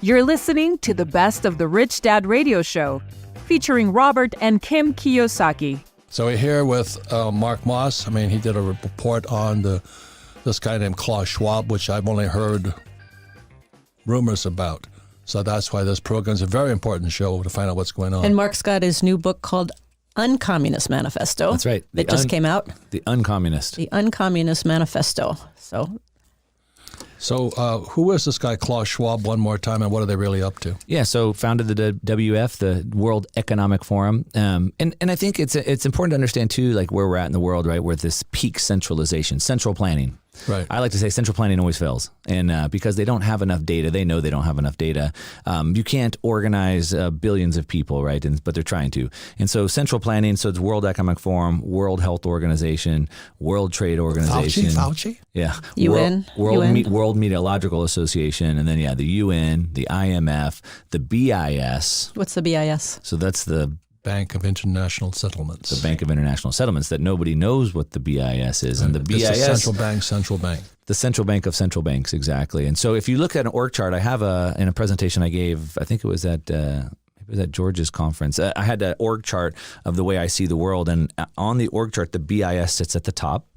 You're listening to the best of the Rich Dad Radio Show, featuring Robert and Kim Kiyosaki. So we're here with Mark Moss. I mean, he did a report on this guy named Klaus Schwab, which I've only heard rumors about. So that's why this program is a very important show to find out what's going on. And Mark's got his new book called Uncommunist Manifesto. That's right. It just came out. The Uncommunist. The Uncommunist Manifesto. So who is this guy Klaus Schwab one more time, and what are they really up to? Yeah, so founded the WF, the World Economic Forum. And I think it's important to understand, too, like where we're at in the world, right, with this peak centralization, central planning. Right. I like to say central planning always fails. And because they don't have enough data, they know they don't have enough data. You can't organize billions of people, right? But they're trying to. And so central planning, so it's World Economic Forum, World Health Organization, World Trade Organization. Fauci? Yeah. UN. World Meteorological Association. And then, the UN, the IMF, the BIS. What's the BIS? So that's the Bank of International Settlements. The Bank of International Settlements, that nobody knows what the BIS is. And the BIS... It's a central bank. The central bank of central banks, exactly. And so if you look at an org chart, I have in a presentation I gave, I think it was at George's conference, I had an org chart of the way I see the world. And on the org chart, the BIS sits at the top.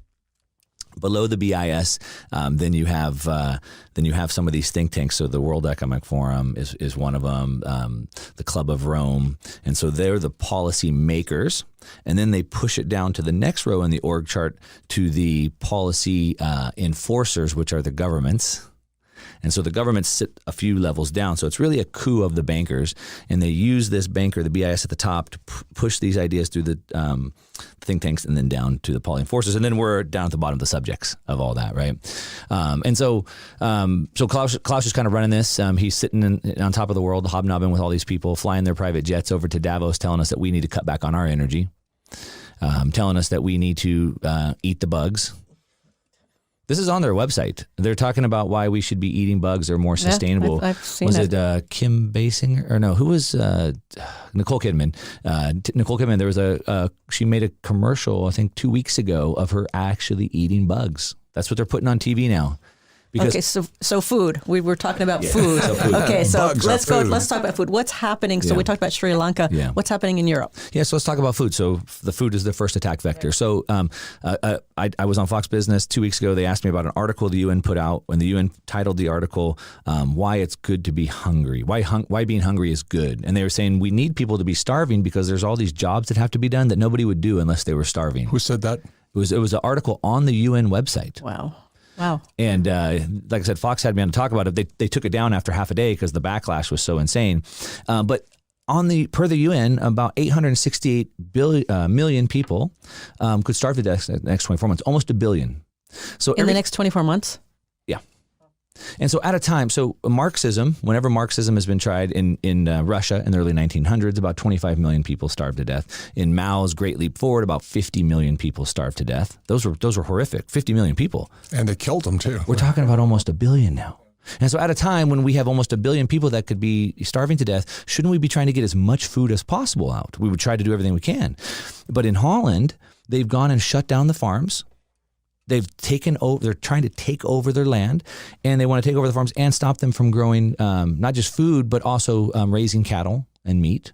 Below the BIS, then you have some of these think tanks. So the World Economic Forum is one of them, the Club of Rome, and so they're the policy makers. And then they push it down to the next row in the org chart to the policy enforcers, which are the governments. And so the governments sit a few levels down. So it's really a coup of the bankers. And they use this banker, the BIS at the top, to push these ideas through the think tanks and then down to the policy enforcers. And then we're down at the bottom, the subjects of all that, right? So Klaus is kind of running this. He's sitting on top of the world, hobnobbing with all these people, flying their private jets over to Davos, telling us that we need to cut back on our energy, telling us that we need to eat the bugs. This is on their website. They're talking about why we should be eating bugs or more sustainable. I've seen was it Kim Basinger? Or no, who was Nicole Kidman? Nicole Kidman, there was she made a commercial, I think 2 weeks ago, of her actually eating bugs. That's what they're putting on TV now. Okay, so food. We were talking about food. Okay, so let's go. Let's talk about food. What's happening? So we talked about Sri Lanka. Yeah. What's happening in Europe? Yeah, so let's talk about food. So the food is the first attack vector. So I was on Fox Business 2 weeks ago. They asked me about an article the UN put out, and the UN titled the article, "Why It's Good to Be Hungry." Why being hungry is good. And they were saying we need people to be starving because there's all these jobs that have to be done that nobody would do unless they were starving. Who said that? It was an article on the UN website. Wow. And like I said, Fox had me on to talk about it. They took it down after half a day because the backlash was so insane. But per the UN, about 868 million people could starve to death in the next 24 months, almost 1 billion. So in the next 24 months? Yeah. And so at a time, Marxism, whenever Marxism has been tried in Russia in the early 1900s, about 25 million people starved to death. In Mao's Great Leap Forward, about 50 million people starved to death. Those were horrific, 50 million people. And they killed them too. We're talking about almost 1 billion now. And so at a time when we have almost 1 billion people that could be starving to death, shouldn't we be trying to get as much food as possible out? We would try to do everything we can. But in Holland, they've gone and shut down the farms. They're trying to take over their land, and they want to take over the farms and stop them from growing not just food, but also raising cattle and meat.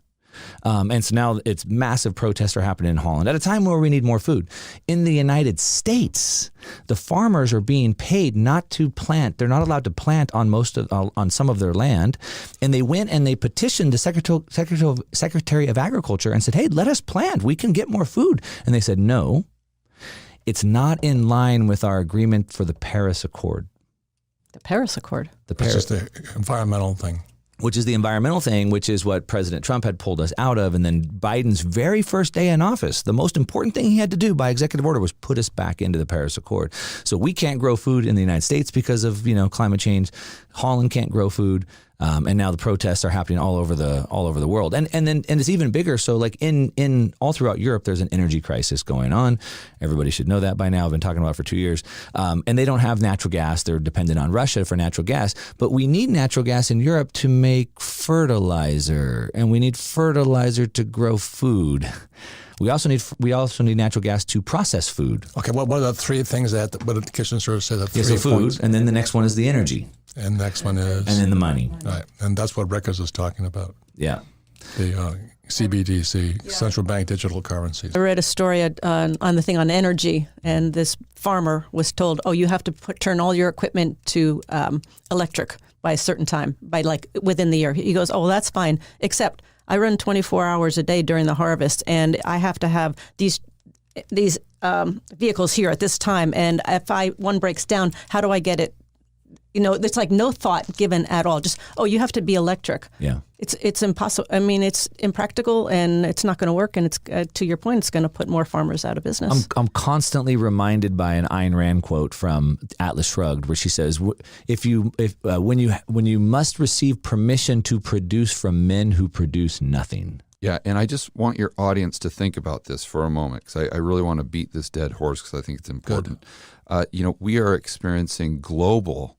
And so now it's massive protests are happening in Holland at a time where we need more food. In the United States, the farmers are being paid not to plant. They're not allowed to plant on some of their land. And they went and they petitioned the Secretary of Agriculture and said, hey, let us plant. We can get more food. And they said, no. It's not in line with our agreement for the Paris Accord. The Paris Accord? Which is the environmental thing. Which is the environmental thing, which is what President Trump had pulled us out of. And then Biden's very first day in office, the most important thing he had to do by executive order was put us back into the Paris Accord. So we can't grow food in the United States because of climate change. Holland can't grow food. And now the protests are happening all over the world, and it's even bigger. So like in all throughout Europe, there's an energy crisis going on. Everybody should know that by now. I've been talking about it for 2 years, and they don't have natural gas. They're dependent on Russia for natural gas. But we need natural gas in Europe to make fertilizer, and we need fertilizer to grow food. We also need natural gas to process food. Okay, what are the three things what did the kitchen service say? So food, and then the next one is the energy. And next one is... And then the money. Right. And that's what Rickers is talking about. Yeah. The CBDC, central bank digital currencies. I read a story on the thing on energy, and this farmer was told, "Oh, you have to turn all your equipment to electric by a certain time, by like within the year." He goes, "Oh, well, that's fine, except I run 24 hours a day during the harvest, and I have to have these vehicles here at this time, and if one breaks down, how do I get it?" You know, there's like no thought given at all. Just, oh, you have to be electric. Yeah. It's impossible. I mean, it's impractical, and it's not going to work. And it's to your point, it's going to put more farmers out of business. I'm constantly reminded by an Ayn Rand quote from Atlas Shrugged, where she says, when you must receive permission to produce from men who produce nothing." Yeah, and I just want your audience to think about this for a moment, because I really want to beat this dead horse, because I think it's important. We are experiencing global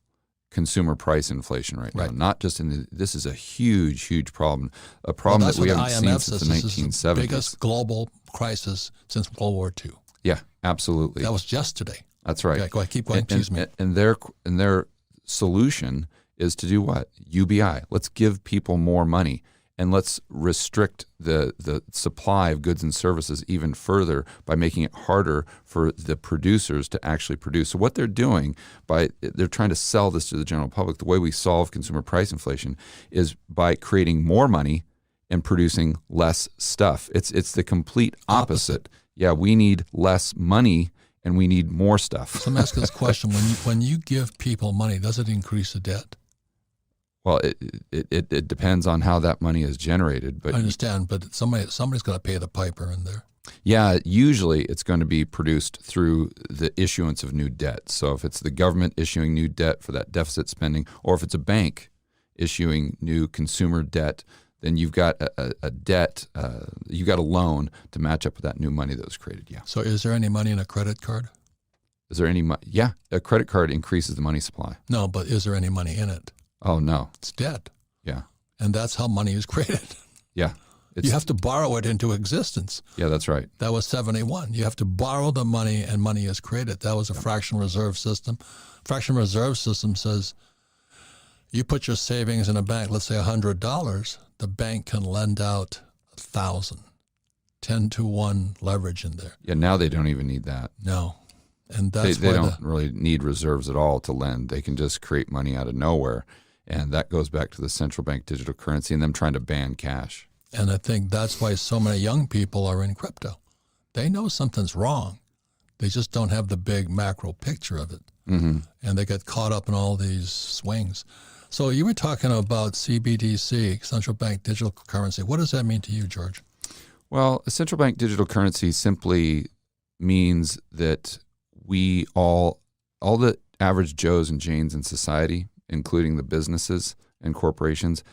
consumer price inflation right now. Not just this is a huge problem. A problem that we haven't seen since the 1970s. This is the biggest global crisis since World War II. Yeah, absolutely. That was just today. That's right. Okay, go ahead, keep going. Excuse me. And their solution is to do what? UBI. Let's give people more money, and let's restrict the supply of goods and services even further by making it harder for the producers to actually produce. So what they're doing, they're trying to sell this to the general public. The way we solve consumer price inflation is by creating more money and producing less stuff. It's the complete opposite. Yeah, we need less money and we need more stuff. So I'm asking this question: when you give people money, does it increase the debt? Well, it depends on how that money is generated. But I understand, but somebody's got to pay the piper in there. Yeah, usually it's going to be produced through the issuance of new debt. So if it's the government issuing new debt for that deficit spending, or if it's a bank issuing new consumer debt, then you've got a debt, you've got a loan to match up with that new money that was created. Yeah. So is there any money in a credit card? Is there any money? Yeah, a credit card increases the money supply. No, but is there any money in it? Oh, no. It's debt. Yeah. And that's how money is created. Yeah. You have to borrow it into existence. Yeah, that's right. That was 71. You have to borrow the money, and money is created. That was a fractional reserve system. Fractional reserve system says you put your savings in a bank, let's say $100, the bank can lend out 1,000. 10-to-1 leverage in there. Yeah, now they don't even need that. No. And that's they don't really need reserves at all to lend. They can just create money out of nowhere. And that goes back to the central bank digital currency and them trying to ban cash. And I think that's why so many young people are in crypto. They know something's wrong. They just don't have the big macro picture of it. Mm-hmm. And they get caught up in all these swings. So you were talking about CBDC, central bank digital currency. What does that mean to you, George? Well, a central bank digital currency simply means that we all the average Joes and Janes in society, including the businesses and corporations,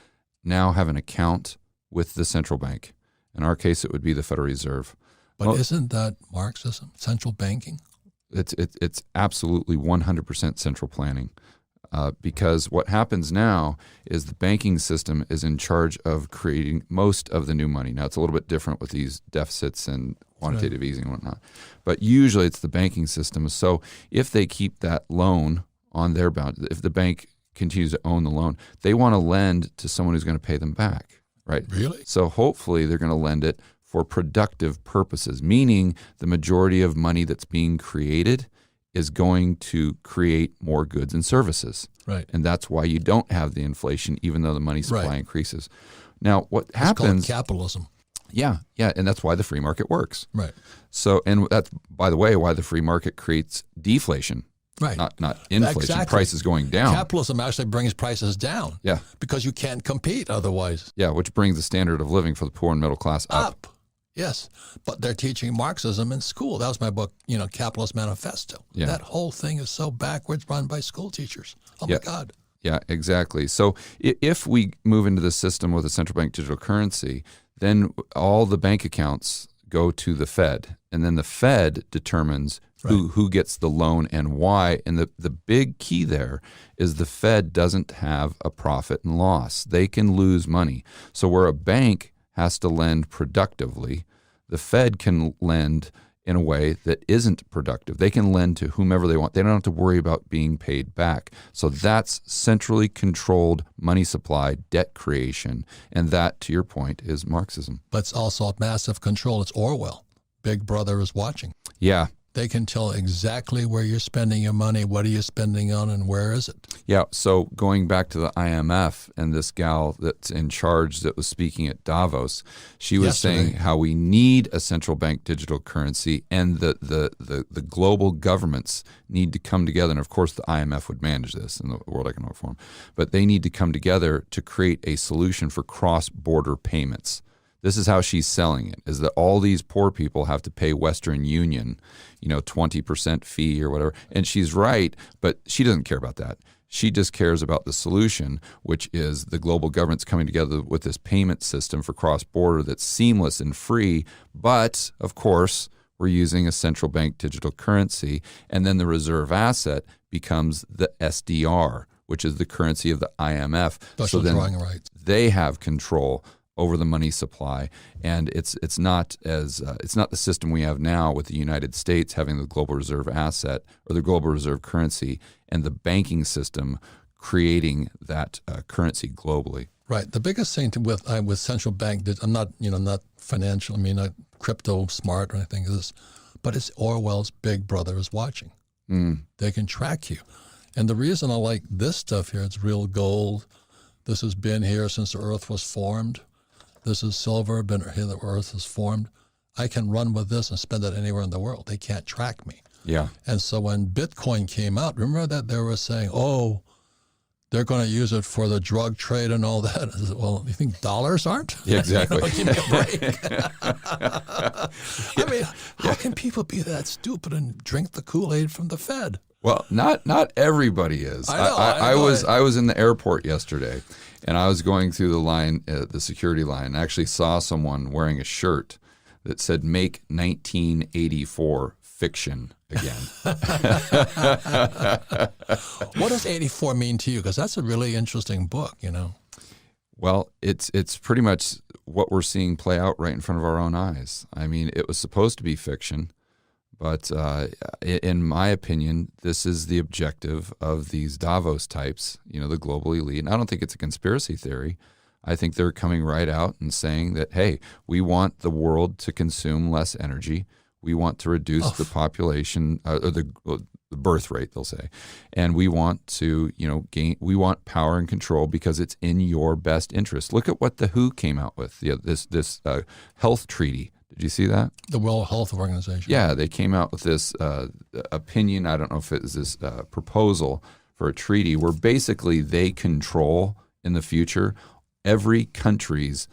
now have an account with the central bank. In our case, it would be the Federal Reserve. But isn't that Marxism, central banking? It's absolutely 100% central planning. Because what happens now is the banking system is in charge of creating most of the new money. Now, it's a little bit different with these deficits and quantitative easing and whatnot. But usually it's the banking system. So if they keep that loan on their balance, if the bank continues to own the loan, they want to lend to someone who's going to pay them back, right? Really? So hopefully they're going to lend it for productive purposes, meaning the majority of money that's being created is going to create more goods and services. Right. And that's why you don't have the inflation, even though the money supply increases. Now, what happens... It's called capitalism. Yeah, and that's why the free market works. Right. So, and that's, by the way, why the free market creates deflation. Right. Not inflation. Exactly. Prices going down. Capitalism actually brings prices down. Yeah. Because you can't compete otherwise. Yeah, which brings the standard of living for the poor and middle class up. Yes, but they're teaching Marxism in school. That was my book, Capitalist Manifesto. Yeah. That whole thing is so backwards, run by school teachers. Oh, my God. Yeah, exactly. So if we move into the system with a central bank digital currency, then all the bank accounts go to the Fed, and then the Fed determines who gets the loan and why. And the big key there is the Fed doesn't have a profit and loss. They can lose money. So where a bank has to lend productively, the Fed can lend in a way that isn't productive. They can lend to whomever they want. They don't have to worry about being paid back. So that's centrally controlled money supply, debt creation. And that, to your point, is Marxism. But it's also massive control. It's Orwell. Big Brother is watching. Yeah. They can tell exactly where you're spending your money, what are you spending on, and where is it? Yeah, so going back to the IMF and this gal that's in charge that was speaking at Davos, she was saying how we need a central bank digital currency and the global governments need to come together. And of course, the IMF would manage this in the World Economic Forum, but they need to come together to create a solution for cross-border payments. This is how she's selling it, is that all these poor people have to pay Western Union, 20% fee or whatever. And she's right, but she doesn't care about that. She just cares about the solution, which is the global governments coming together with this payment system for cross-border that's seamless and free. But, of course, we're using a central bank digital currency. And then the reserve asset becomes the SDR, which is the currency of the IMF. Special drawing rights. They have control over the money supply, and it's not the system we have now with the United States having the global reserve asset or the global reserve currency and the banking system creating that currency globally. Right. The biggest thing with central bank, I'm not financial. I mean, not crypto smart or anything. But it's Orwell's Big Brother is watching. They can track you, and the reason I like this stuff here, it's real gold. This has been here since the Earth was formed. This is silver, been here the Earth is formed. I can run with this and spend it anywhere in the world. They can't track me. Yeah. And so when Bitcoin came out, remember that they were saying, they're going to use it for the drug trade and all that. I said, well, you think dollars aren't? Yeah, exactly. Give me a break. I mean, how can people be that stupid and drink the Kool-Aid from the Fed? Well, not everybody is. I know. I was in the airport yesterday, and I was going through the line, the security line, and I actually saw someone wearing a shirt that said "Make 1984 fiction again." What does 84 mean to you? Because that's a really interesting book, Well, it's pretty much what we're seeing play out right in front of our own eyes. I mean, it was supposed to be fiction. But in my opinion, this is the objective of these Davos types, the global elite. And I don't think it's a conspiracy theory. I think they're coming right out and saying that, hey, we want the world to consume less energy. We want to reduce the population, or the birth rate, they'll say. And we want to, we want power and control because it's in your best interest. Look at what the WHO came out with, this health treaty. Did you see that? The World Health Organization. Yeah, they came out with this opinion. I don't know if it was this proposal for a treaty where basically they control in the future every country's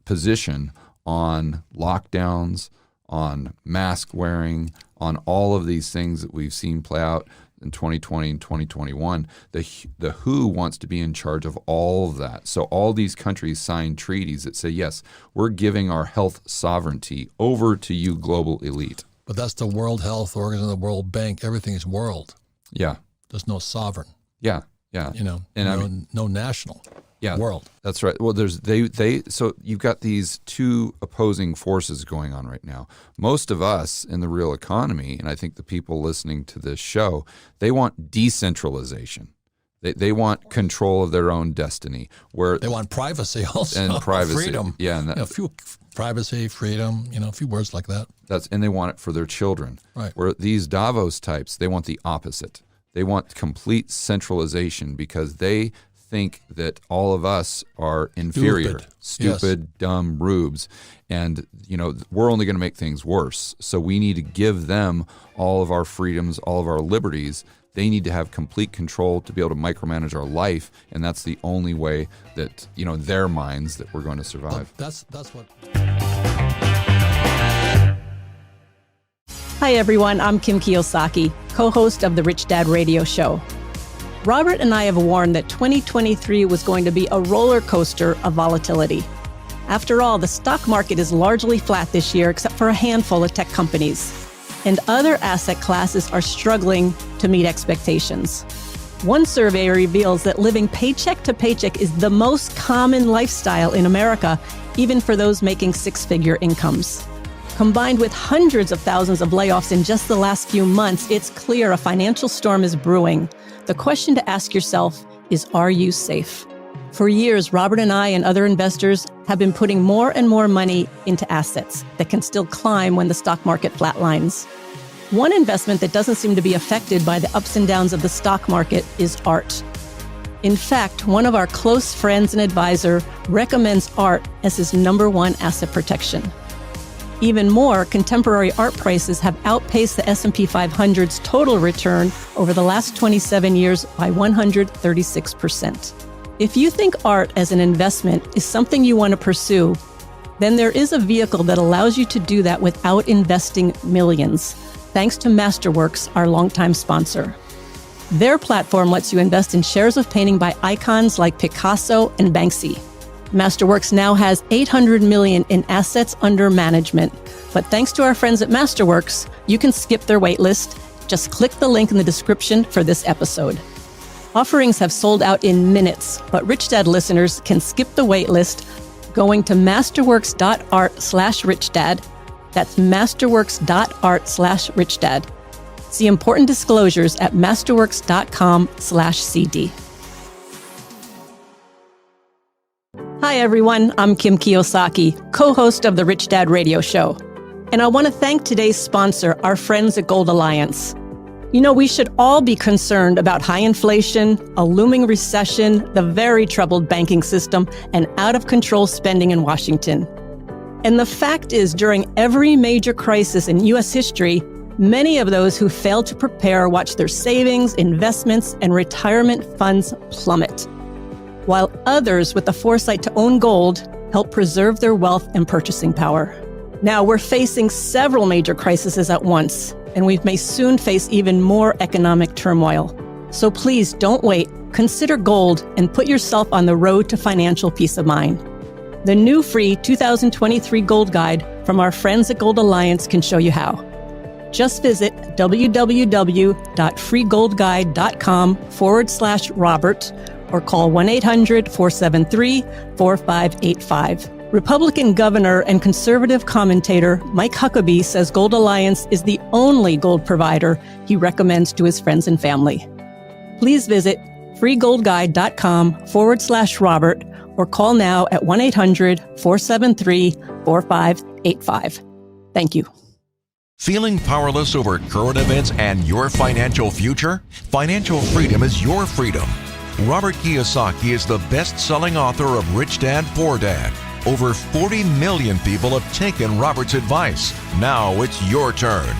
position on lockdowns, on mask wearing, on all of these things that we've seen play out in 2020 and 2021. The WHO wants to be in charge of all of that. So all these countries sign treaties that say, yes, we're giving our health sovereignty over to you, global elite. But that's the World Health Organization, the World Bank. Everything is world. Yeah. There's no sovereign. Yeah. And no national. Yeah, world. That's right. Well, so you've got these two opposing forces going on right now. Most of us in the real economy, and I think the people listening to this show, they want decentralization. They want control of their own destiny. Where they want privacy also. And privacy. Freedom. Yeah. And a few privacy, freedom, a few words like that. And they want it for their children. Right. Where these Davos types, they want the opposite. They want complete centralization because they think that all of us are inferior, stupid, yes. Dumb rubes. And, we're only going to make things worse. So we need to give them all of our freedoms, all of our liberties. They need to have complete control to be able to micromanage our life. And that's the only way that, their minds that we're going to survive. That's what... Hi, everyone. I'm Kim Kiyosaki, co-host of the Rich Dad Radio Show. Robert and I have warned that 2023 was going to be a roller coaster of volatility. After all, the stock market is largely flat this year, except for a handful of tech companies. And other asset classes are struggling to meet expectations. One survey reveals that living paycheck to paycheck is the most common lifestyle in America, even for those making six-figure incomes. Combined with hundreds of thousands of layoffs in just the last few months, it's clear a financial storm is brewing. The question to ask yourself is, are you safe? For years, Robert and I and other investors have been putting more and more money into assets that can still climb when the stock market flatlines. One investment that doesn't seem to be affected by the ups and downs of the stock market is art. In fact, one of our close friends and advisor recommends art as his #1 asset protection. Even more, contemporary art prices have outpaced the S&P 500's total return over the last 27 years by 136%. If you think art as an investment is something you want to pursue, then there is a vehicle that allows you to do that without investing millions, thanks to Masterworks, our longtime sponsor. Their platform lets you invest in shares of painting by icons like Picasso and Banksy. Masterworks now has $800 million in assets under management. But thanks to our friends at Masterworks, you can skip their waitlist. Just click the link in the description for this episode. Offerings have sold out in minutes, but Rich Dad listeners can skip the waitlist going to masterworks.art/richdad. That's masterworks.art/richdad. See important disclosures at masterworks.com/CD. Hi, everyone. I'm Kim Kiyosaki, co-host of the Rich Dad Radio Show. And I want to thank today's sponsor, our friends at Gold Alliance. You know, we should all be concerned about high inflation, a looming recession, the very troubled banking system, and out-of-control spending in Washington. And the fact is, during every major crisis in U.S. history, many of those who failed to prepare watched their savings, investments, and retirement funds plummet, while others with the foresight to own gold helped preserve their wealth and purchasing power. Now, we're facing several major crises at once, and we may soon face even more economic turmoil. So please don't wait. Consider gold and put yourself on the road to financial peace of mind. The new free 2023 Gold Guide from our friends at Gold Alliance can show you how. Just visit www.freegoldguide.com/Robert or call 1-800-473-4585. Republican governor and conservative commentator Mike Huckabee says Gold Alliance is the only gold provider he recommends to his friends and family. Please visit freegoldguide.com/Robert or call now at 1-800-473-4585. Thank you. Feeling powerless over current events and your financial future? Financial freedom is your freedom. Robert Kiyosaki is the best-selling author of Rich Dad, Poor Dad. Over 40 million people have taken Robert's advice. Now it's your turn.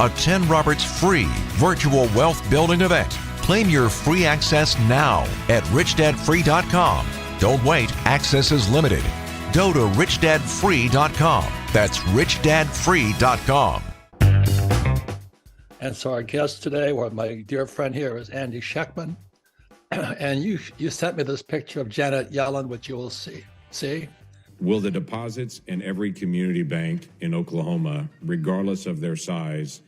Attend Robert's free virtual wealth building event. Claim your free access now at richdadfree.com. Don't wait, access is limited. Go to richdadfree.com. That's richdadfree.com. And so our guest today, or my dear friend here, is Andy Schectman. And you sent me this picture of Janet Yellen, which you will see. Will the deposits in every community bank in Oklahoma, regardless of their size,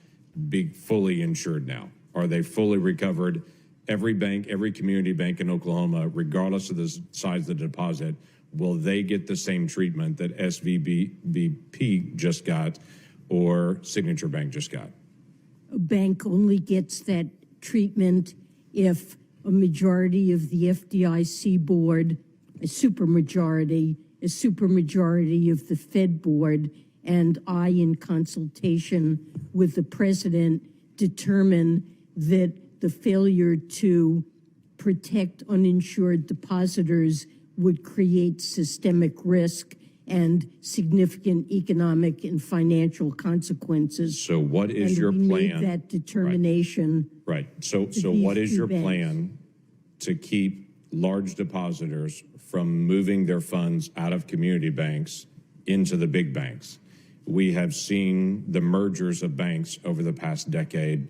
be fully insured now? Are they fully recovered? Every bank, every community bank in Oklahoma, regardless of the size of the deposit, will they get the same treatment that SVB just got or Signature Bank just got? A bank only gets that treatment if a majority of the FDIC board, a supermajority of the Fed board, and I, in consultation with the president, determine that the failure to protect uninsured depositors would create systemic risk and significant economic and financial consequences. So what is your plan? We made that determination. Right. So what is your plan to keep large depositors from moving their funds out of community banks into the big banks? We have seen the mergers of banks over the past decade.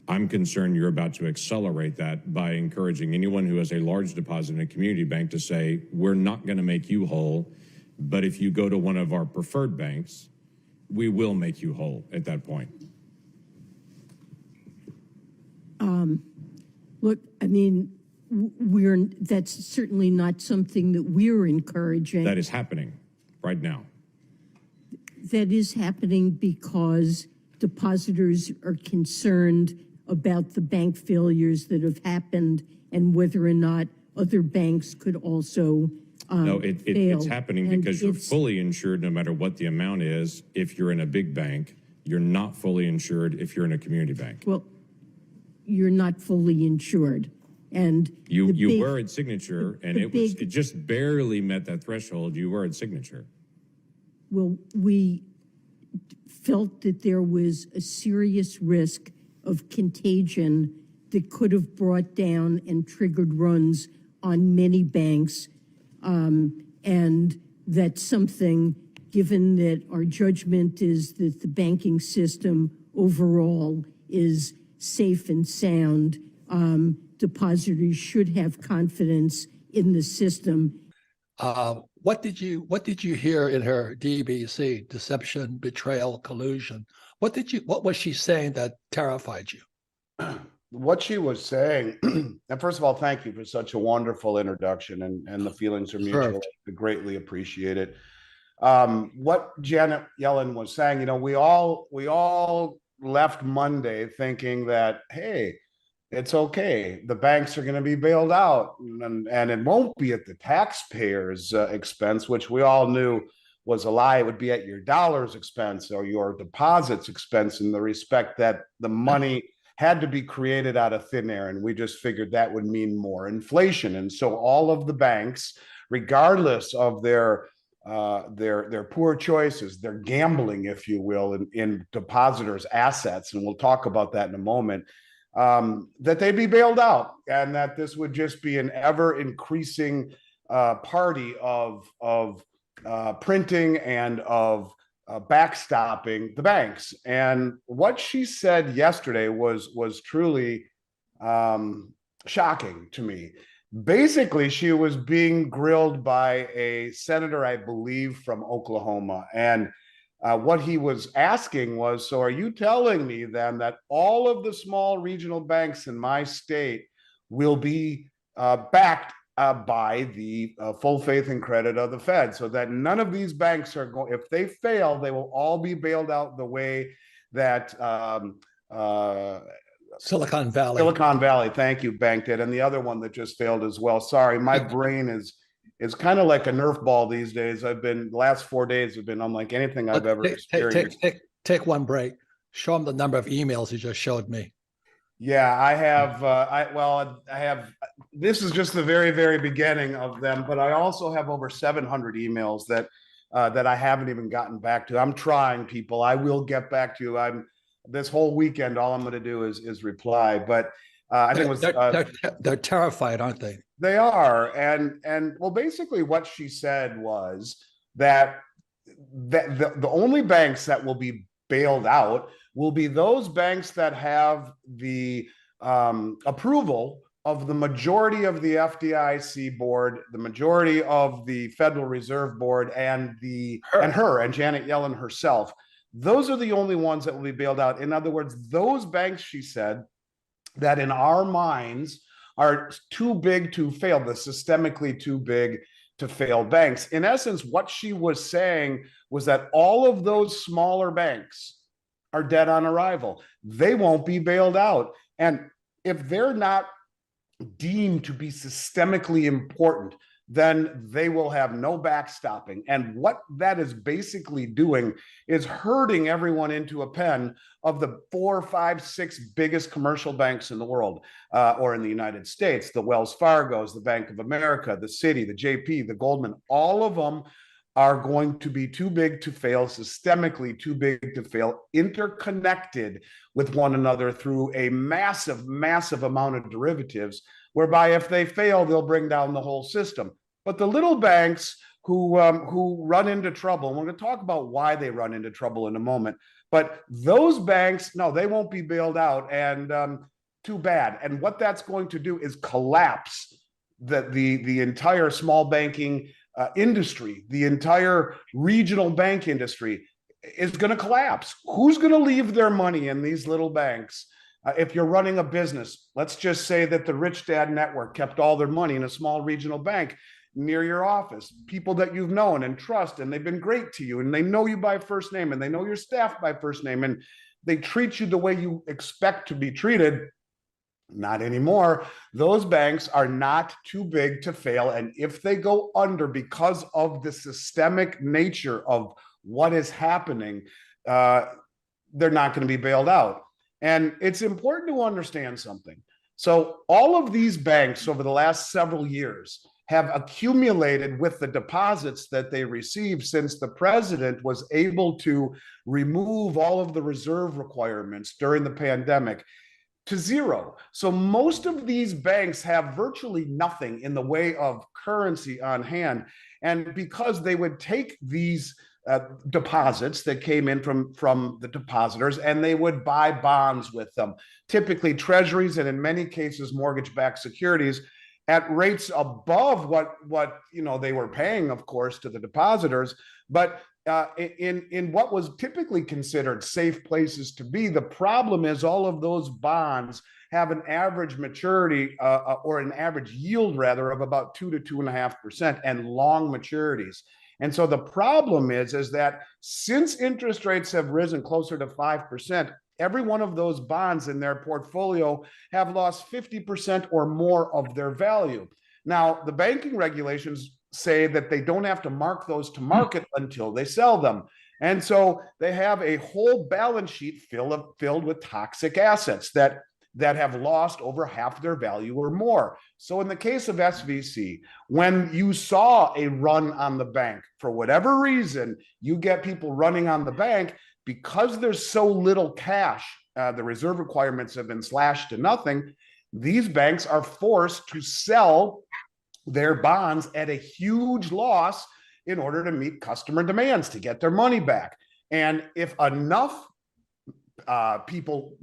I'm concerned you're about to accelerate that by encouraging anyone who has a large deposit in a community bank to say, we're not going to make you whole, but if you go to one of our preferred banks, we will make you whole at that point. Look, I mean, that's certainly not something that we're encouraging. That is happening right now. that is happening because depositors are concerned about the bank failures that have happened and whether or not other banks could also No, fail. it's happening And because you're it's- fully insured no matter what the amount is. If you're in a big bank, you're not fully insured if you're in a community bank. Well, you're not fully insured. And You the big- were at Signature, and the it just barely met that threshold. You were at Signature. Well, we felt that there was a serious risk of contagion that could have brought down and triggered runs on many banks. And that's something, given that our judgment is that the banking system overall is safe and sound, depositors should have confidence in the system. What did you hear in her DBC? Deception, betrayal, collusion. What was she saying that terrified you? What she was saying, and first of all, thank you for such a wonderful introduction, and the feelings are mutual. I greatly appreciate it. What Janet Yellen was saying, we all left Monday thinking that, hey, it's okay. The banks are going to be bailed out, and it won't be at the taxpayers' expense, which we all knew was a lie. It would be at your dollar's expense or your deposits' expense, in the respect that the money had to be created out of thin air, and we just figured that would mean more inflation. And so all of the banks, regardless of their poor choices, their gambling, if you will, in depositors' assets, and we'll talk about that in a moment, that they'd be bailed out, and that this would just be an ever increasing party of printing and of backstopping the banks. And what she said yesterday was truly shocking to me. Basically, she was being grilled by a senator, I believe, from Oklahoma. And what he was asking was, so are you telling me then that all of the small regional banks in my state will be backed by the full faith and credit of the Fed, so that none of these banks are going, if they fail, they will all be bailed out the way that Silicon Valley, thank you, bank did, and the other one that just failed as well. Sorry, my brain is kind of like a Nerf ball these days. The last 4 days have been unlike anything I've ever experienced. Take one break. Show them the number of emails you just showed me. Yeah, I have. I have. This is just the very, very beginning of them, but I also have over 700 emails that I haven't even gotten back to. I'm trying, people. I will get back to you. This whole weekend, all I'm going to do is reply. But I think it was. They're terrified, aren't they? They are, and well, basically, what she said was that the only banks that will be bailed out will be those banks that have the approval of the majority of the FDIC board, the majority of the Federal Reserve Board, and Janet Yellen herself. Those are the only ones that will be bailed out. In other words, those banks, she said, that in our minds are too big to fail, the systemically too big to fail banks. In essence, what she was saying was that all of those smaller banks are dead on arrival. They won't be bailed out. And if they're not deemed to be systemically important, then they will have no backstopping. And what that is basically doing is herding everyone into a pen of the 4, 5, 6 biggest commercial banks in the world, or in the United States, the Wells Fargos, the Bank of America, the Citi, the JP, the Goldman. All of them are going to be too big to fail, systemically too big to fail, interconnected with one another through a massive, massive amount of derivatives, whereby if they fail, they'll bring down the whole system. But the little banks who run into trouble, and we're going to talk about why they run into trouble in a moment, but those banks, no, they won't be bailed out, and too bad. And what that's going to do is collapse the entire small banking industry. The entire regional bank industry is going to collapse. Who's going to leave their money in these little banks? If you're running a business, let's just say that the Rich Dad Network kept all their money in a small regional bank. near your office, people that you've known and trust, and they've been great to you, and they know you by first name, and they know your staff by first name, and they treat you the way you expect to be treated. Not anymore. Those banks are not too big to fail. And if they go under because of the systemic nature of what is happening, they're not going to be bailed out. And it's important to understand something. So all of these banks over the last several years have accumulated with the deposits that they received since the president was able to remove all of the reserve requirements during the pandemic to zero. So most of these banks have virtually nothing in the way of currency on hand. And because they would take these deposits that came in from the depositors, and they would buy bonds with them, typically treasuries, and in many cases mortgage-backed securities, at rates above what they were paying, of course, to the depositors. But in what was typically considered safe places to be, the problem is all of those bonds have an average maturity or an average yield rather of about 2 to 2.5% and long maturities. And so the problem is that since interest rates have risen closer to 5%, every one of those bonds in their portfolio have lost 50% or more of their value. Now, the banking regulations say that they don't have to mark those to market until they sell them. And so they have a whole balance sheet filled with toxic assets that have lost over half their value or more. So in the case of SVC, when you saw a run on the bank, for whatever reason, you get people running on the bank because there's so little cash, the reserve requirements have been slashed to nothing. These banks are forced to sell their bonds at a huge loss in order to meet customer demands to get their money back. And if enough people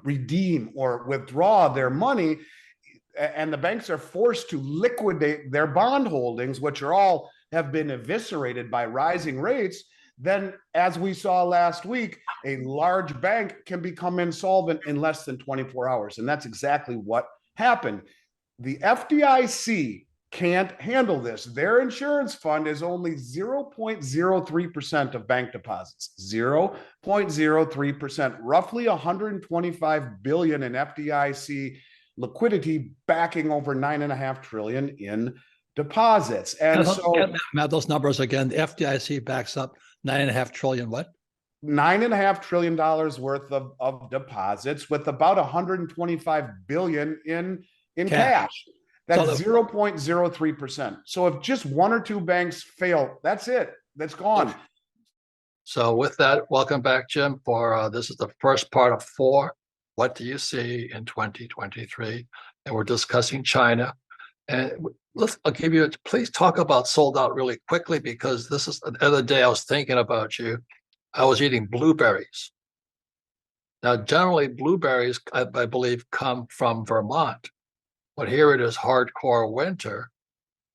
redeem or withdraw their money, and the banks are forced to liquidate their bond holdings, which are all have been eviscerated by rising rates, then as we saw last week, a large bank can become insolvent in less than 24 hours. And that's exactly what happened. The FDIC can't handle this. Their insurance fund is only 0.03% of bank deposits, 0.03%, roughly 125 billion in FDIC liquidity backing over 9.5 trillion in deposits. And so Matt, those numbers again, the FDIC backs up 9.5 trillion, what? $9.5 trillion worth of deposits with about 125 billion in cash. That's 0.03%. So if just one or two banks fail, that's it. That's gone. So with that, welcome back, Jim, for this is the first part of 4. What do you see in 2023? And we're discussing China. And I'll give you, please talk about sold out really quickly, because this is the other day I was thinking about you. I was eating blueberries. Now, generally blueberries, I believe, come from Vermont. But here it is hardcore winter,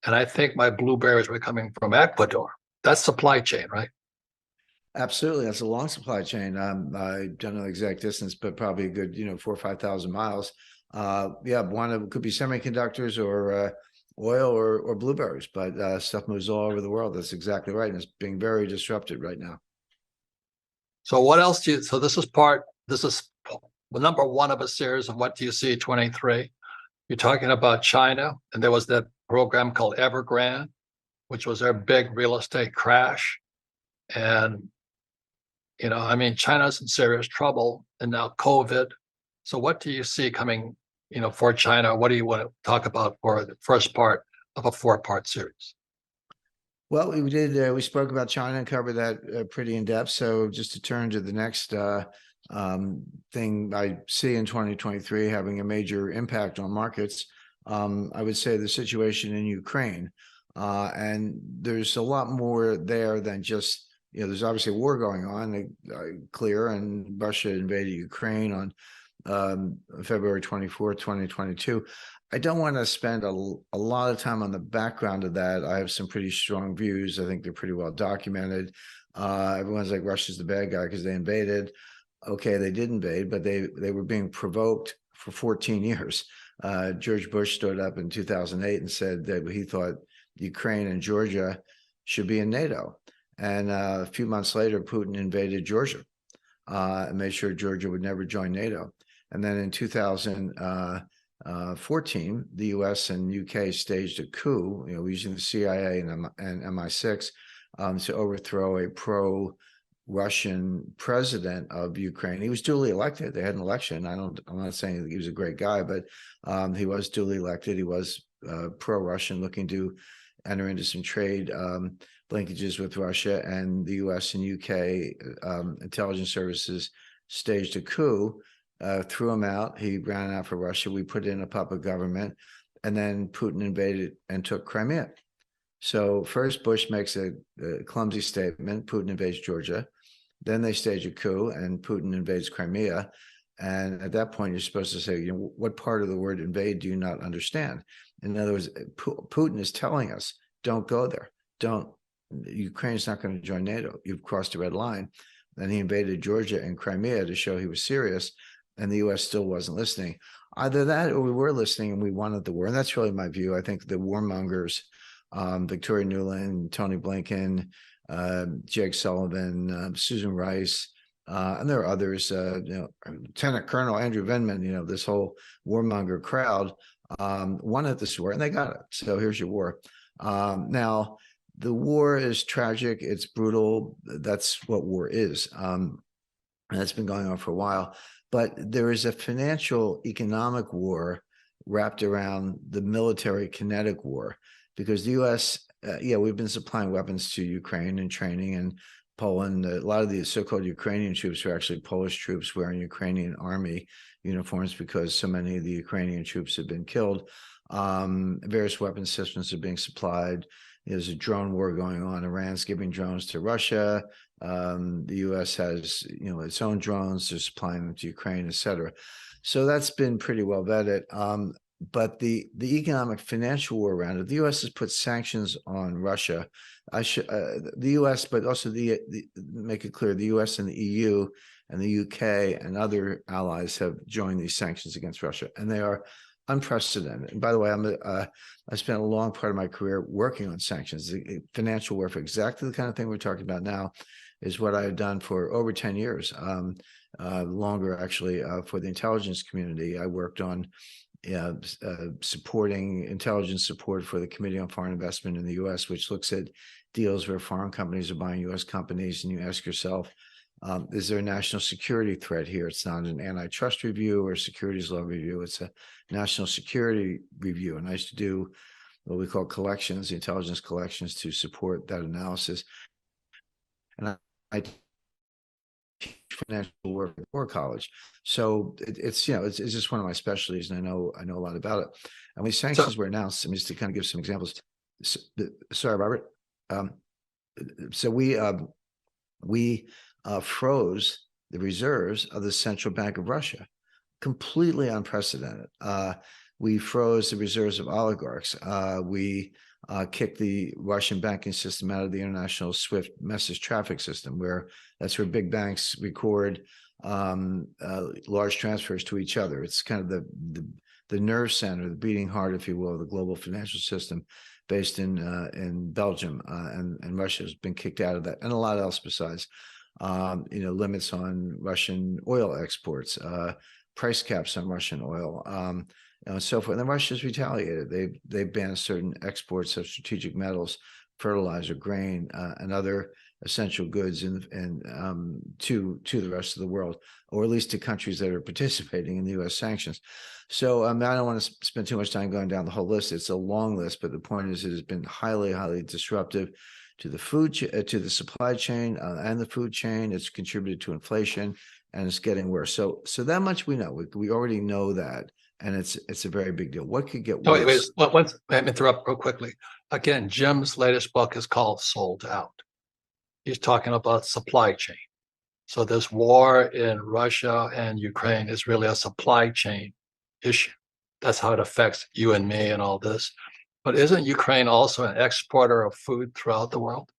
and I think my blueberries were coming from Ecuador. That's supply chain, right? Absolutely, that's a long supply chain. I don't know the exact distance, but probably a good 4,000 or 5,000 miles. One of it could be semiconductors or oil or blueberries, but stuff moves all over the world. That's exactly right, and it's being very disrupted right now. So what else do you? So this is number 1 of a series of what do you see 23. You're talking about China, and there was that program called Evergrande, which was their big real estate crash. And, China's in serious trouble, and now COVID. So what do you see coming, for China? What do you want to talk about for the first part of a 4-part series? Well, we spoke about China and covered that pretty in depth. So just to turn to the next thing I see in 2023 having a major impact on markets, I would say the situation in Ukraine. And there's a lot more there than just, there's obviously a war going on, clear, and Russia invaded Ukraine on February 24th, 2022. I don't want to spend a lot of time on the background of that. I have some pretty strong views. I think they're pretty well documented. Everyone's like, Russia's the bad guy because they invaded. Okay, they did invade, but they were being provoked for 14 years. George Bush stood up in 2008 and said that he thought Ukraine and Georgia should be in NATO. And a few months later, Putin invaded Georgia and made sure Georgia would never join NATO. And then in 2014, the U.S. and UK staged a coup, using the CIA and MI6 to overthrow a pro-Russian president of Ukraine. He was duly elected. They had an election. I'm not saying that he was a great guy, but he was duly elected. He was pro-Russian, looking to enter into some trade linkages with Russia, and the U.S. and UK intelligence services staged a coup, threw him out. He ran out for Russia. We put in a puppet government, and then Putin invaded and took Crimea. So first Bush makes a clumsy statement, Putin invades Georgia. Then they stage a coup and Putin invades Crimea. And at that point, you're supposed to say, what part of the word invade do you not understand? In other words, Putin is telling us, don't go there. Ukraine's not going to join NATO. You've crossed a red line. Then he invaded Georgia and Crimea to show he was serious, and the U.S. still wasn't listening. Either that or we were listening and we wanted the war. And that's really my view. I think the warmongers, Victoria Nuland, Tony Blinken, Jake Sullivan, Susan Rice, and there are others, Lieutenant Colonel Andrew Vindman, this whole warmonger crowd wanted this war, and they got it. So here's your war. Now, the war is tragic. It's brutal. That's what war is. And it's been going on for a while. But there is a financial, economic war wrapped around the military kinetic war, because the U.S., we've been supplying weapons to Ukraine and training, and Poland. A lot of the so-called Ukrainian troops are actually Polish troops wearing Ukrainian army uniforms, because so many of the Ukrainian troops have been killed. Various weapon systems are being supplied. There's a drone war going on. Iran's giving drones to Russia. The U.S. has, its own drones. They're supplying them to Ukraine, et cetera. So that's been pretty well vetted. But the economic financial war around it, the U.S. has put sanctions on Russia. The U.S., but also make it clear, the U.S. and the EU and the UK and other allies have joined these sanctions against Russia, and they are unprecedented. And by the way, I spent a long part of my career working on sanctions. The financial warfare, exactly the kind of thing we're talking about now, is what I have done for over 10 years, longer actually, for the intelligence community. I worked on supporting intelligence support for the Committee on Foreign Investment in the U.S., which looks at deals where foreign companies are buying U.S. companies, and you ask yourself, is there a national security threat here? It's not an antitrust review or securities law review. It's a national security review. And I used to do what we call collections, the intelligence collections, to support that analysis. And I teach financial work at War College. So it's just one of my specialties, and I know a lot about it. And when sanctions were announced, just to kind of give some examples. Sorry, Robert. So we froze the reserves of the Central Bank of Russia. Completely unprecedented. We froze the reserves of oligarchs. We kicked the Russian banking system out of the international SWIFT message traffic system, that's where big banks record large transfers to each other. It's kind of the nerve center, the beating heart, if you will, of the global financial system, based in Belgium, and Russia has been kicked out of that, and a lot else besides. Limits on Russian oil exports, price caps on Russian oil, and so forth. And then Russia's retaliated. They banned certain exports of strategic metals, fertilizer, grain, and other essential goods to the rest of the world, or at least to countries that are participating in the U.S. sanctions. So I don't want to spend too much time going down the whole list. It's a long list, but the point is, it has been highly, highly disruptive to the to the supply chain and the food chain. It's contributed to inflation, and it's getting worse. So that much we know. We already know that, and it's a very big deal. What could get worse? Wait, let me interrupt real quickly. Again, Jim's latest book is called Sold Out. He's talking about supply chain. So this war in Russia and Ukraine is really a supply chain issue. That's how it affects you and me and all this. But isn't Ukraine also an exporter of food throughout the world?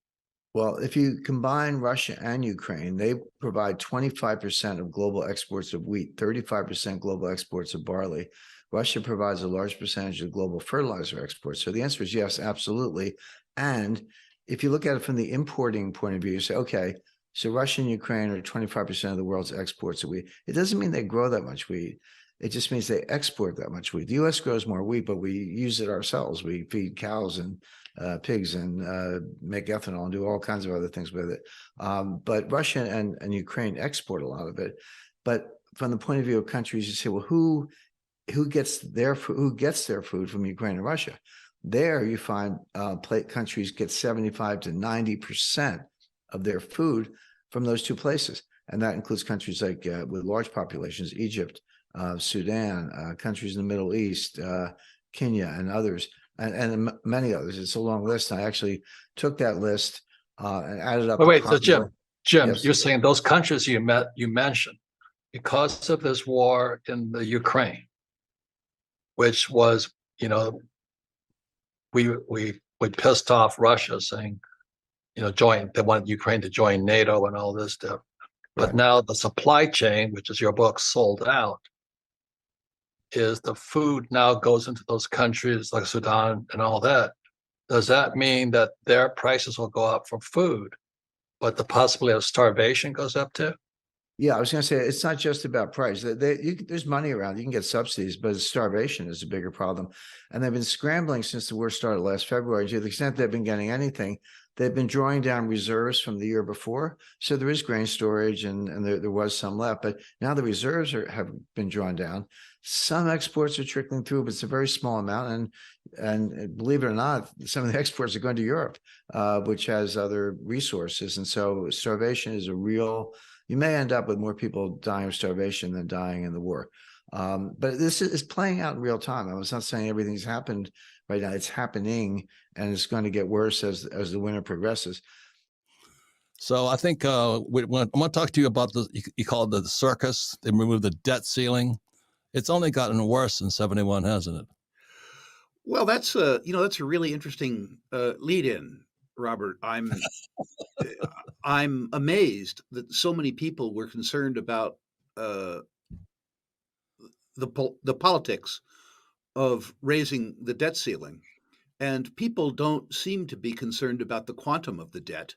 Well, if you combine Russia and Ukraine, they provide 25% of global exports of wheat, 35% global exports of barley, Russia provides a large percentage of global fertilizer exports. So the answer is yes, absolutely. And if you look at it from the importing point of view, you say, okay, so Russia and Ukraine are 25% of the world's exports of wheat. It doesn't mean they grow that much wheat. It just means they export that much wheat. The U.S. grows more wheat, but we use it ourselves. We feed cows and pigs and make ethanol and do all kinds of other things with it. But Russia and Ukraine export a lot of it. But from the point of view of countries, you say, well, who gets their food from Ukraine and Russia? There you find countries get 75 to 90% of their food from those two places. And that includes countries like with large populations, Egypt, Sudan, countries in the Middle East, Kenya, and others, and many others. It's a long list. I actually took that list and added up. Wait, so Jim, Yes. You're saying those countries you mentioned, because of this war in the Ukraine, which was, we pissed off Russia saying, they wanted Ukraine to join NATO and all this stuff. But now the supply chain, which is your book, sold out, is the food now goes into those countries like Sudan and all that. Does that mean that their prices will go up for food, but the possibility of starvation goes up too? Yeah, I was going to say, it's not just about price. There's money around. You can get subsidies, but starvation is a bigger problem. And they've been scrambling since the war started last February. To the extent they've been getting anything, they've been drawing down reserves from the year before. So there is grain storage and there was some left. But now the reserves have been drawn down. Some exports are trickling through, but it's a very small amount. And believe it or not, some of the exports are going to Europe, which has other resources. And so starvation is a real... You may end up with more people dying of starvation than dying in the war. But this is playing out in real time. I was not saying everything's happened right now. It's happening, and it's going to get worse as the winter progresses. So I think I want to talk to you about you call it the circus. They removed the debt ceiling. It's only gotten worse in 71, hasn't it? Well, that's a really interesting lead in, Robert. I'm amazed that so many people were concerned about the politics of raising the debt ceiling, and people don't seem to be concerned about the quantum of the debt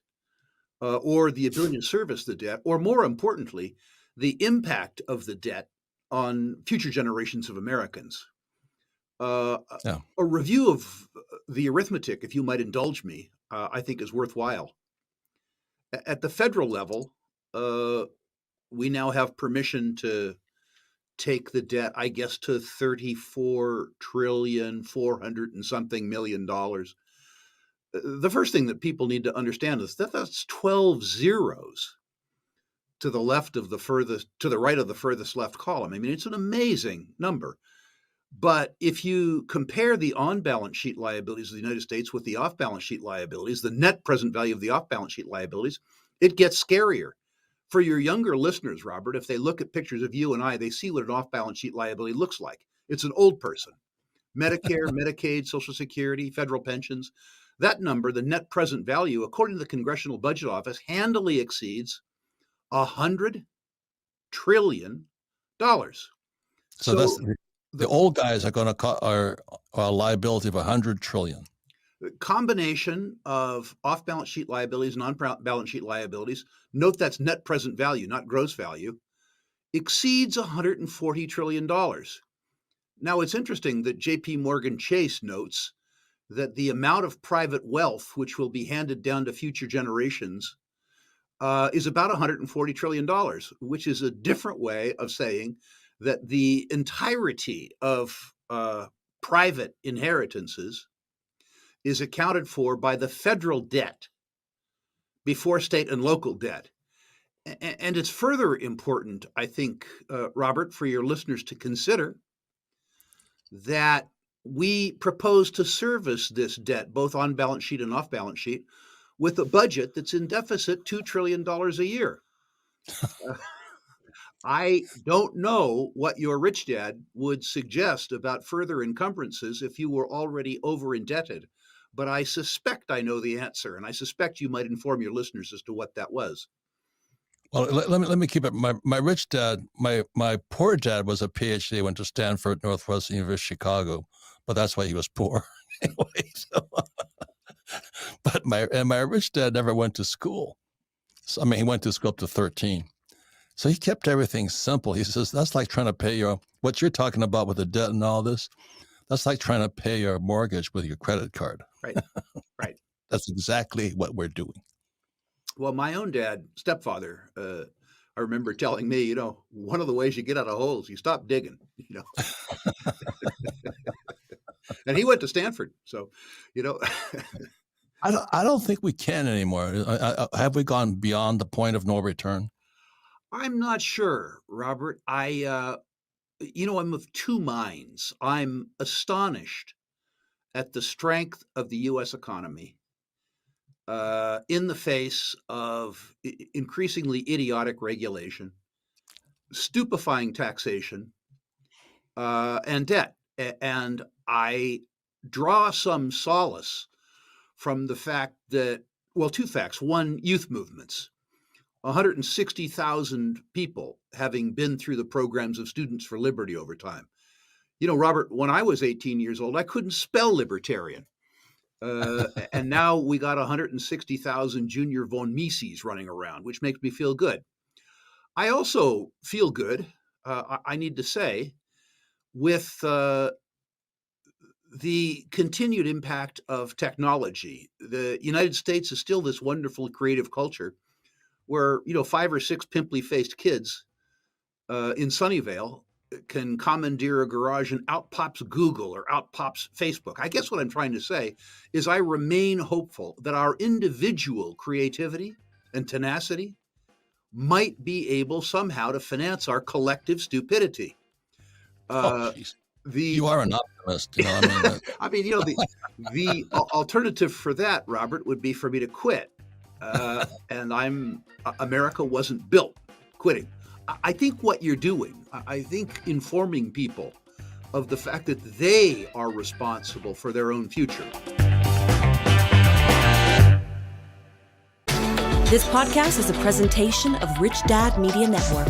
or the ability to service the debt, or more importantly, the impact of the debt on future generations of Americans. A review of the arithmetic, if you might indulge me, I think is worthwhile. At the federal level, we now have permission to take the debt, I guess, to $34,400 and something million. The first thing that people need to understand is that that's 12 zeros to the right of the furthest left column. I mean, it's an amazing number. But if you compare the on-balance sheet liabilities of the United States with the off-balance sheet liabilities, the net present value of the off-balance sheet liabilities, it gets scarier. For your younger listeners, Robert, if they look at pictures of you and I, they see what an off-balance sheet liability looks like. It's an old person. Medicare, Medicaid, Social Security, federal pensions. That number, the net present value, according to the Congressional Budget Office, handily exceeds $100 trillion. So that's... The old guys are going to are a liability of $100 trillion. The combination of off-balance sheet liabilities and on-balance sheet liabilities, note that's net present value, not gross value, exceeds $140 trillion. Now, it's interesting that J.P. Morgan Chase notes that the amount of private wealth which will be handed down to future generations is about $140 trillion, which is a different way of saying that the entirety of private inheritances is accounted for by the federal debt before state and local debt. And it's further important, I think, Robert, for your listeners to consider that we propose to service this debt, both on balance sheet and off balance sheet, with a budget that's in deficit $2 trillion a year. I don't know what your rich dad would suggest about further encumbrances if you were already over indebted, but I suspect I know the answer, and I suspect you might inform your listeners as to what that was. Well, let me keep it. My rich dad, my poor dad was a PhD, went to Stanford, Northwestern University, Chicago, but that's why he was poor anyway. So, but my rich dad never went to school. So, I mean, he went to school up to 13. So he kept everything simple. He says, that's like trying to pay what you're talking about with the debt and all this. That's like trying to pay your mortgage with your credit card. Right. Right. That's exactly what we're doing. Well, my own stepfather, I remember telling me, one of the ways you get out of holes, you stop digging, and he went to Stanford. So, I don't think we can anymore. Have we gone beyond the point of no return? I'm not sure, Robert. I'm of two minds. I'm astonished at the strength of the U.S. economy in the face of increasingly idiotic regulation, stupefying taxation, and debt. And I draw some solace from the fact that, well, two facts. One, youth movements. 160,000 people having been through the programs of Students for Liberty over time. Robert, when I was 18 years old, I couldn't spell libertarian. And now we got 160,000 junior von Mises running around, which makes me feel good. I also feel good, I need to say, with the continued impact of technology. The United States is still this wonderful creative culture where 5 or 6 pimply-faced kids in Sunnyvale can commandeer a garage and out pops Google or out pops Facebook. I guess what I'm trying to say is I remain hopeful that our individual creativity and tenacity might be able somehow to finance our collective stupidity. You are an optimist. I mean, the alternative for that, Robert, would be for me to quit. And America wasn't built quitting. I think what you're doing, I think informing people of the fact that they are responsible for their own future. This podcast is a presentation of Rich Dad Media Network.